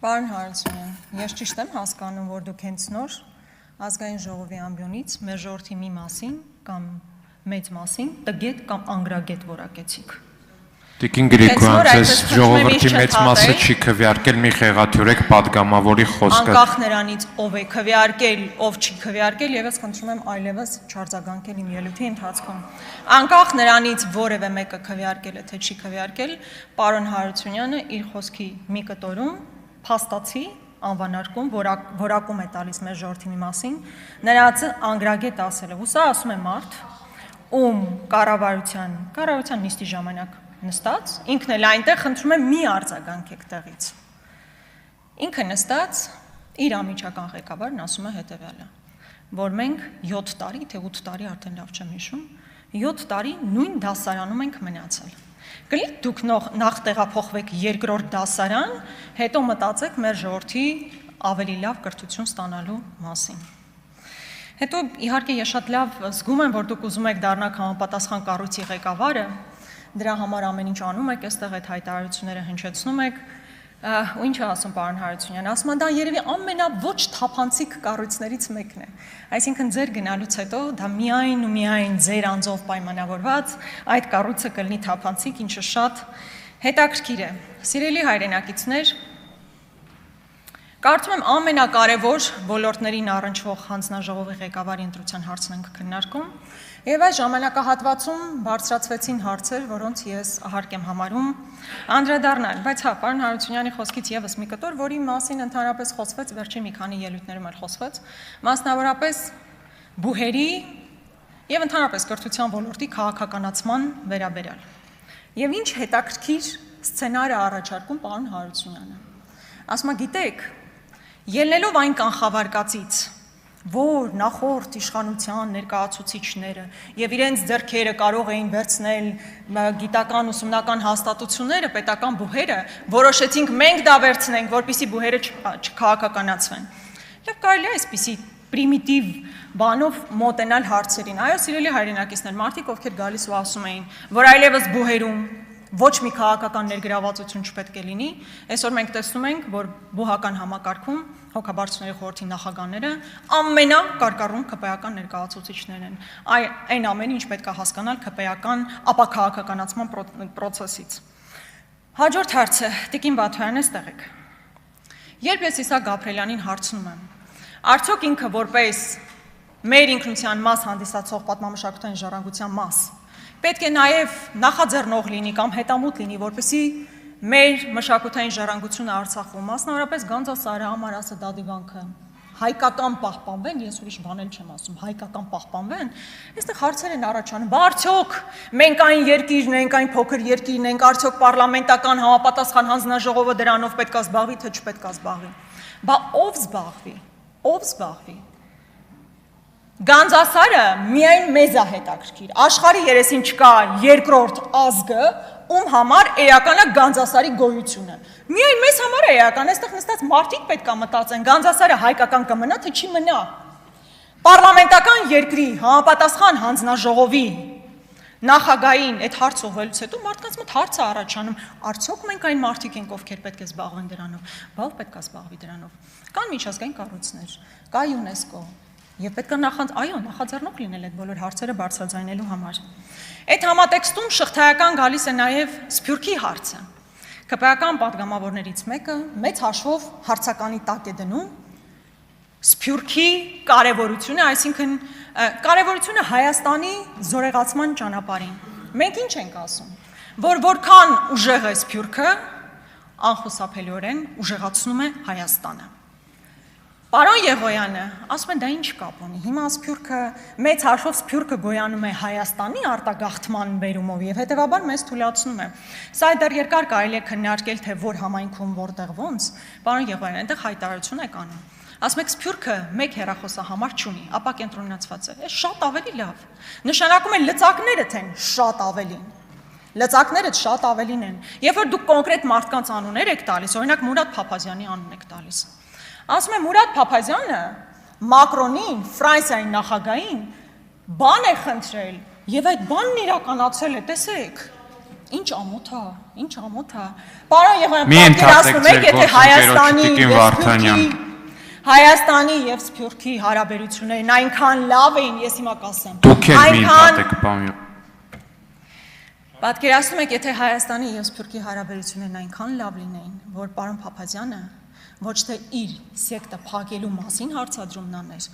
Պարոն Հարությունյան, ես ճիշտ եմ հասկանում, որ դուք հենց նոր ազգային ժողովի ամբիոնից մեր ժողովրդի մի մասին կամ մեծ մասին տգետ կամ անգրագետ որակեցիք։ Տիկին Գրիգորյան, ձեզ ժողովրդի մեծ մասը չի քվեարկել, մի խեղաթյուրեք պատգամավորի խոսքը։ Անկախ նրանից ով է քվեարկել, ով չի քվեարկել, եւ ես խնդրում եմ այլևս չարձագանքել իմ ելույթի ընթացքում։ Անկախ նրանից որևէ մեկը քվեարկել է թե չի քվեարկել, պարոն Հարությունյանը իր խոսքի մի կտորում փաստացի անվանարկում, որակում է տալիս մեր ժողովրդի մի մասին, նրանց անգրագետ ասել է, ու սա ասում է մարդ, ում կառավարության նիստի ժամանակ նստած, ինքն էլ այնտեղ խնդրում է մի արձագանքեք տեղից։ Ինքը նստած իր անմիջական ղեկավարն ասում է հետևյալը, որ մենք 7 տարի, թե 8 տարի արդեն լավ չեմ հիշում, 7 տարի նույն դասարանում ենք մնացել։ Կլինի դուք նախ տեղափոխվեք երկրորդ դասարան, հետո մտածեք մեր ժողովրդի ավելի լավ կրթություն ստանալու մասին։ Հետո իհարկե ես շատ լավ զգում եմ, որ դուք ուզում եք դառնալ համապատասխան կառույցի ղեկավարը, դրա համար ամեն ինչ անում եք, այստեղ այդ հայտարարությունները հնչեցնում եք, ու ինչ է ասում պարոն Հարությունյան, ասում են դա երևի ամենաոչ թափանցիկ կառույցներից մեկն է, այսինքն ձեր գնալուց հետո դա միայն ու միայն ձեր անձով պայմանավորված, այդ կառույցը կլինի թափանցիկ, ինչը շատ հետաքրքիր է։ Սիրելի հայրենակիցներ, կարծում եմ ամենակարևոր ոլորտներին առնչվող հանձնաժողովի ղեկավարի ընտրության հարցն ենք քննարկում, եւ այս ժամանակահատվածում բարձրացվեցին հարցեր, որոնց ես ahարկ եմ համարում անդրադառնալ, բայց հա, պարոն Հարությունյանի խոսքից եւս մի կտոր, որի մասին ընդհանրապես խոսվեց, վերջին մի քանի ելույթներում էլ խոսվեց, մասնավորապես բուհերի եւ ընդհանրապես կրթության ոլորտի քաղաքականացման վերաբերյալ։ Եվ ինչ հետաքրքիր սցենար է առաջարկում պարոն Հարությունյանը։ Ասում է, գիտեք, ելնելով այն կանխավարկածից, որ նախորդ իշխանության ներկայացուցիչները եւ իրենց ձեռքերը կարող էին վերցնել գիտական ուսումնական հաստատությունները, պետական բուհերը, որոշեցինք մենք դա վերցնենք, որպեսզի բուհերը չքաղաքականացվեն։ Եվ կարելի է այսպիսի պրիմիտիվ բանով մոտենալ հարցերին։ Այո, սիրելի հայրենակիցներ, մարդիկ ովքեր գալիս ու ասում էին, որ այլևս բուհերում ոչ մի քաղաքական ներգրավվածություն չպետք է լինի, այսօր մենք տեսնում ենք, որ բուհական համակարգում հոգաբարձությունների խորհրդի նախագահները ամենակարկառուն ԿՊ-ական ներկայացուցիչներն են։ Այն ամենը, ինչ պետք է հասկանալ ԿՊ-ական ապաքաղաքականացման պրոցեսից։ Հաջորդ հարցը, Տիկին Բաթոյան, այստեղ եք։ Երբ ես Իսահակ Գաբրելյանին հարցնում եմ, արդյոք ինքը որպես մեր ինքնության մաս հանդիսացող պատմամշակութային ժառանգության մաս պետք է նաև նախաձեռնող լինի կամ հետամուտ լինի, որպեսզի մեր մշակութային ժառանգությունը Արցախում, մասնավորապես Գանձասարը, Ամարասը, Դադիվանքը հայկական պահպանվեն, ես ուրիշ բանել չեմ ասում, հայկական պահպանվեն, այստեղ հարցեր են առաջանում, բա արդյոք մենք այն երկիրն ենք, այն փոքր երկիրն ենք, արդյոք պարլամենտական համապատասխան հանձնաժողովը դրանով պետք է զբաղվի, թե չպետք է զբաղվի։ Բա ով զբաղվի։ Գանձասարը միայն մեզ է հետաքրքիր, աշխարհի երեսին չկա երկրորդ ազգը, ում համար էական է Գանձասարի գոյությունը։ Միայն մեզ համար է էական, այստեղ նստած մարդիկ պետք է մտածեն, Գանձասարը հայկական կմնա, թե չի մնա։ Պարլամենտական երկրի համապատասխան հանձնաժողովի նախագահին այդ հարց ուղղելուց հետո մարդկանց մոտ հարց է առաջանում, արդյոք մենք այն մարդիկ ենք, ովքեր պետք է զբաղվեն դրանով, բա ով պետք է զբաղվի դրանով։ Կան միջազգային կառույցներ, կա ՅՈՒՆԵՍԿՕ, եւ պետք է նախաձեռնող լինել այդ բոլոր հարցերը բարձրաձայնելու համար։ Այդ համատեքստում շղթայական գալիս է նաեւ Սփյուռքի հարցը։ ԿՊ-ական պատգամավորներից մեկը մեծ հաշվով հարցականի տակ է դնում Սփյուռքի կարևորությունը, այսինքն կարևորությունը Հայաստանի զորեղացման ճանապարհին։ Մենք ինչ ենք ասում, որ որքան ուժեղ է Սփյուռքը, անխուսափելիորեն ուժեղացնում է Հայաստանը։ Պարոն Եղոյանը, ասում են դա ինչ կապ ունի, հիմա Սփյուռքը, մեծ հաշվով Սփյուռքը գոյանում է Հայաստանի արտագաղթման բերումով եւ հետեւաբար մեզ թույլատնում է։ Սա դեռ երկար կարելի է քննարկել, թե որ համայնքում որտեղ ոնց, պարոն Եղոյան, այնտեղ հայտարարություն եք անում։ Ասում եք Սփյուռքը մեկ հեռախոսահամար չունի, ապա կենտրոնացված է։ Այս շատ ավելի լավ։ Նշանակում է լծակները թեն շատ ավելին։ Լծակները շատ ավելին են։ Երբ որ դուք կոնկրետ մարդկանց անուններ եք տալիս, օրինակ Մուրադ Փափազյանի անուն եք տալիս։ Ասում է Մուրադ Փափազյանը Մակրոնին, Ֆրանսիայի նախագահին բան է խնդրել եւ այդ բանն իրականացել է, տեսեք։ Ինչ ամոթ է։ Պարոն Եղիազարյան, պատկերացնում եք, եթե Հայաստանի եւ Սփյուռքի հարաբերություններն այնքան լավ էին, ես հիմա կասեմ։ Դուք եք մի ընդհատեք, պարոն։ Պատկերացնում եք, եթե Հայաստանի եւ Սփյուռքի հարաբերություններն այնքան լավ լինեին, որ պարոն Փափազյանը ոչ թե իր սեկտը փակելու մասին հարցադրումն աներ,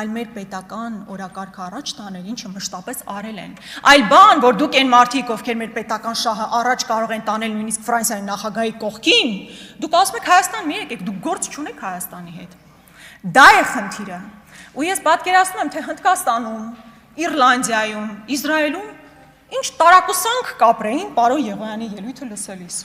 այլ մեր պետական օրակարգը առաջ տաներ, ինչը մշտապես արել են։ Այլ բան, որ դուք այն մարդիկ, ովքեր մեր պետական շահը առաջ կարող են տանել նույնիսկ Ֆրանսիայի նախագահի կողքին, դուք ասում եք Հայաստան մի եկեք, դուք գործ չունեք Հայաստանի հետ։ Դա է խնդիրը։ Ու ես պատկերացնում եմ, թե Հնդկաստանում, Իռլանդիայում, Իսրայելում ինչ տարակուսանք կապրեին պարոն Եղոյանի ելույթը լսելիս,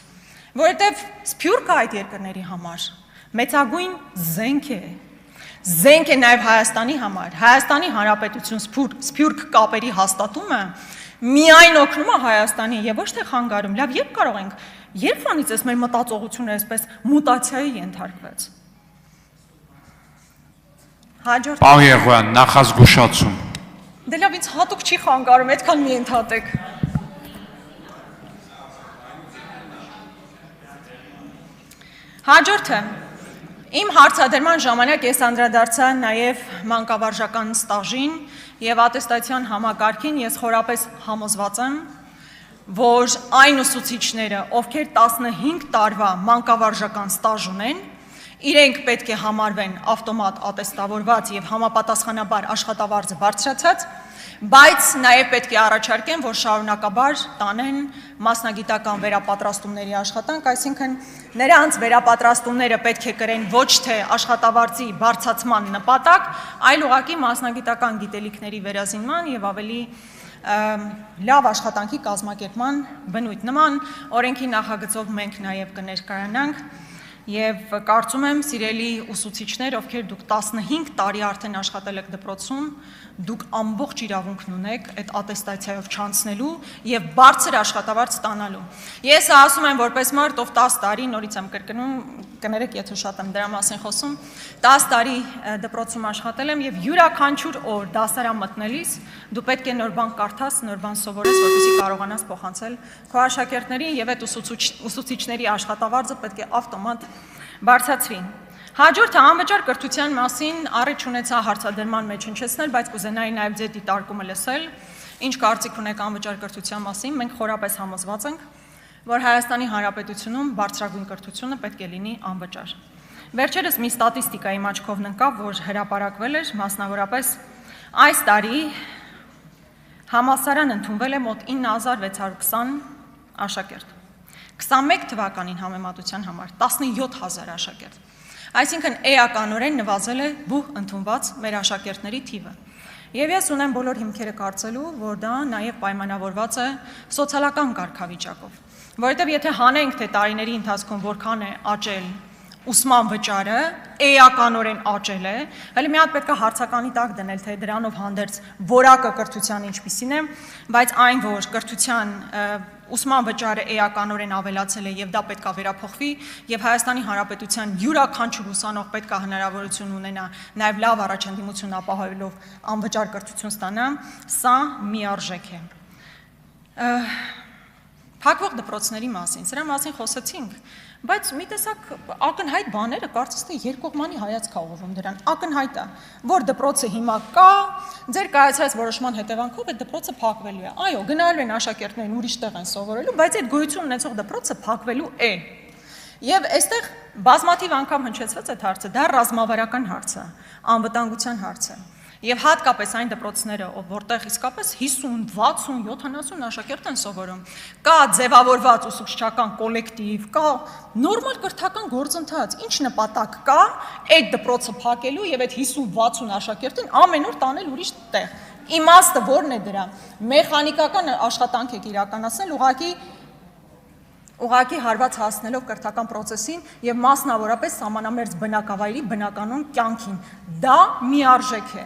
որովհետև Սփյուռքը այդ երկրների համար մեծագույն զենք է նաև Հայաստանի համար։ Հայաստանի Հանրապետություն Սփյուռք կապերի հաստատումը միայն օգնում է Հայաստանին եւ ոչ թե խանգարում։ Լավ, երբ կարող ենք, երբանից էս մեր մտածողությունը այսպես մուտացիայի ենթարկվեց։ Հաջորդ Պարոն Եղոյան, նախազգուշացում։ Դե լավ, ինձ հատուկ չի խանգարում, այդքան մի ընդհատեք։ Հաջորդը, իմ հարցադրման ժամանակ ես անդրադարձա նաև մանկավարժական ստաժին և ատեստացիան համակարգին, ես խորապես համոզված եմ, որ այն ուսուցիչները, ովքեր 15 տարվա մանկավարժական ստաժ ունեն, իրենք պետք է համարվեն ավտոմատ ատեստավորված և համապատասխանաբար աշխատավարձը բարձրացած, բայց նաև պետք է առաջարկեն, որ շարունակաբար տանեն մասնագիտական վերապատրաստումների աշխատանք, այսինքն նրանց վերապատրաստումները պետք է կրեն ոչ թե աշխատավարձի բարձրացման նպատակ, այլ ուղղակի մասնագիտական գիտելիքների վերազինման և ավելի լավ աշխատանքի կազմակերպման բնույթ։ Նման օրենքի նախագծով մենք նաև կներկայանանք և կարծում եմ, սիրելի ուսուցիչներ, ովքեր դուք 15 տարի արդեն աշխատել եք դպրոցում, դուք ամբողջ իրավունքն ունեք այդ ատեստացիայով չանցնելու և բարձր աշխատավարձ ստանալու։ Ես ասում եմ որպես մարդ, ով 10 տարի, նորից եմ կրկնում, կներեք, եթե շատ եմ դրա մասին խոսում, 10 տարի դպրոցում աշխատել եմ և յուրաքանչյուր օր դասարան մտնելիս դու պետք է նոր բան կարդաս, նոր բան սովորես, որպեսզի կարողանաս փոխանցել քո աշակերտներին և այդ ուսուցիչների աշխատավարձը պետք է ավտոմատ բարձրացվի։ Հաջորդը անվճար կրթության մասին առիթ չունեցա հարցադրման մեջ հնչեցնել, բայց կուզենայի նաև ձեր դիտարկումը լսել, ինչ կարծիք ունեք անվճար կրթության մասին, մենք խորապես համոզված ենք, որ Հայաստանի Հանրապետությունում բարձրագույն կրթությունը պետք է լինի անվճար։ Վերջերս մի ստատիստիկայի աչքով ընկավ, որ հրապարակվել էր, մասնավորապես այս տարի համալսարան ընդունվել է մոտ 9620 աշակերտ։ 21 թվականին համեմատության համար 17000 աշակերտ։ Այսինքն էականորեն նվազել է բուհ ընդունված մեր աշակերտների թիվը։ Եվ ես ունեմ բոլոր հիմքերը կարծելու, որ դա նաև պայմանավորված է սոցիալական կարգավիճակով։ Որովհետև եթե հանենք, թե տարիների ընթացքում որքան է աճել ուսման վճարը, էականորեն աճել է, հələ մի հատ պետք է հարցականի տակ դնել, թե դրանով հանդերձ որակը կրթության ինչպիսին է, բայց այն, որ կրթության ուսման վճարը էականորեն ավելացել է և դա պետք է վերափոխվի և Հայաստանի Հանրապետության յուրաքանչյուր ուսանող պետք է հնարավորություն ունենա նաև լավ առաջադիմություն ապահովելով անվճար կրթություն ստանա, սա միարժեք է։ Փակվող դպրոցների մասին, սրա մասին խոսեցինք, բայց մի տեսակ ակնհայտ բաները կարծես թե երկկողմանի հայացք ուղղվում դրան, ակնհայտ է, որ դպրոցը հիմա կա, ձեր կայացած որոշման հետևանքով այդ դպրոցը փակվելու է։ Այո, գնալու են աշակերտներն ուրիշ տեղ են սովորելու, բայց այդ գոյություն ունեցող դպրոցը փակվելու է։ Եվ այստեղ բազմաթիվ անգամ հնչեցված այդ հարցը, դա ռազմավարական հարց է, անվտանգության հարց է։ Եվ հատկապես այն դպրոցները, որտեղ իսկապես 50, 60, 70 աշակերտ են սովորում, կա ձևավորված ուսուցչական կոլեկտիվ, կա նորմալ կրթական գործընթաց, ինչ նպատակ կա այդ դպրոցը փակելու եւ այդ 50-60 աշակերտին ամեն օր տանել ուրիշ տեղ։ Իմաստը ո՞րն է դրա։ Մեխանիկական աշխատանք եք իրականացնել ուղղակի հարված հասնելով կրթական պրոցեսին եւ մասնավորապես սահմանամերձ բնակավայրի բնականոն կյանքին։ Դա միարժեք է։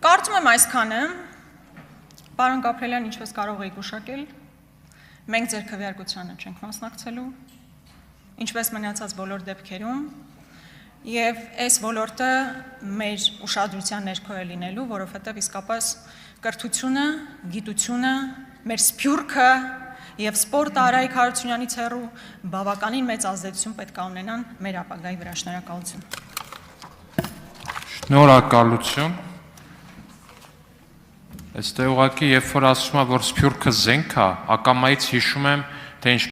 Կարծում եմ այսքանը, պարոն Գաբրելյան, ինչպես կարող եք գուշակել, մենք ձեր քվեարկությանը չենք մասնակցելու, ինչպես մնացած բոլոր դեպքերում, Եվ այս ոլորտը մեր ուշադրության ներքո է լինելու, որովհետև իսկապես կրթությունը, գիտությունը, մեր սփյուռքը եւ սպորտը Արայիկ Հարությունյանից հեռու բավականին մեծ ազդեցություն պետք է ունենան մեր ապագայի վրա։ Շնորհակալություն։ Շնորհակալություն։ Այստեղ ուղղակի երբ որ ասում եմ, որ սփյուռքը զենք է, ակամայից հիշում եմ, թե